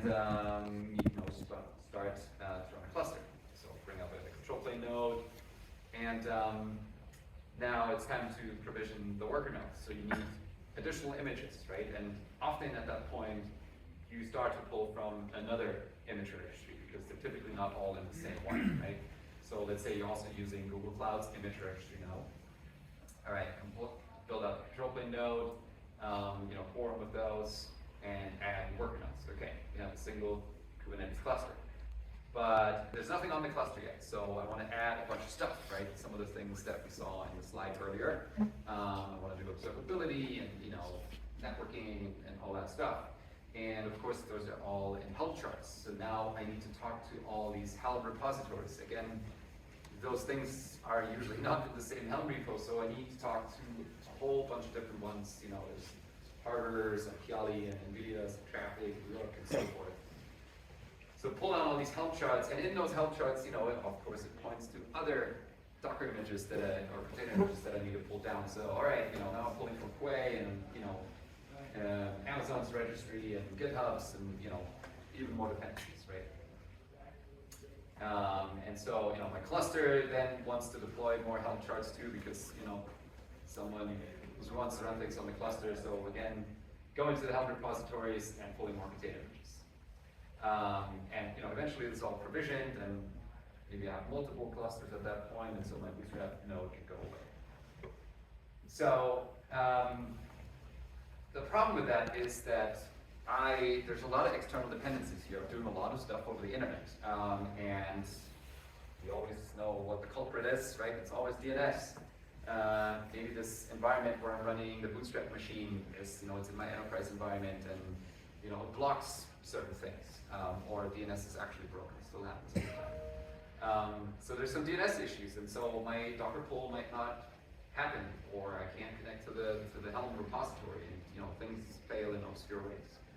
and start from a cluster. So bring up a control plane node, and now it's time to provision the worker nodes. So you need additional images, right? And often at that point, you start to pull from another image registry because they're typically not all in the same one, right? So let's say you're also using Google Cloud's image registry now. All right, build out the control plane node, form with those, and add worker nodes. Okay, you have a single Kubernetes cluster. But there's nothing on the cluster yet, so I want to add a bunch of stuff, right? Some of the things that we saw in the slide earlier. I want to do observability and networking and all that stuff. And of course, those are all in Helm charts. So now I need to talk to all these Helm repositories. Again, those things are usually not in the same Helm repo, so I need to talk to a whole bunch of different ones. There's Harvard's and Piali and NVIDIA's and Traffic, Rook, and so forth. So pull out all these Helm charts, and in those Helm charts, of course, it points to other Docker images or container images that I need to pull down. So, all right, now I'm pulling from Quay and Amazon's registry and GitHub's and even more dependencies, right? And so my cluster then wants to deploy more Helm charts too because someone wants to run things on the cluster. So again, going to the Helm repositories and pulling more container images. And eventually it's all provisioned, and maybe I have multiple clusters at that point, and so my Bootstrap node can go away. So the problem with that is that there's a lot of external dependencies here. I'm doing a lot of stuff over the internet, and we always know what the culprit is, right? It's always DNS. Maybe this environment where I'm running the Bootstrap machine is, it's in my enterprise environment, and it blocks certain things, or DNS is actually broken. It still happens all the time. So there's some DNS issues, and so my Docker pull might not happen, or I can't connect to the Helm repository, and things fail in obscure ways.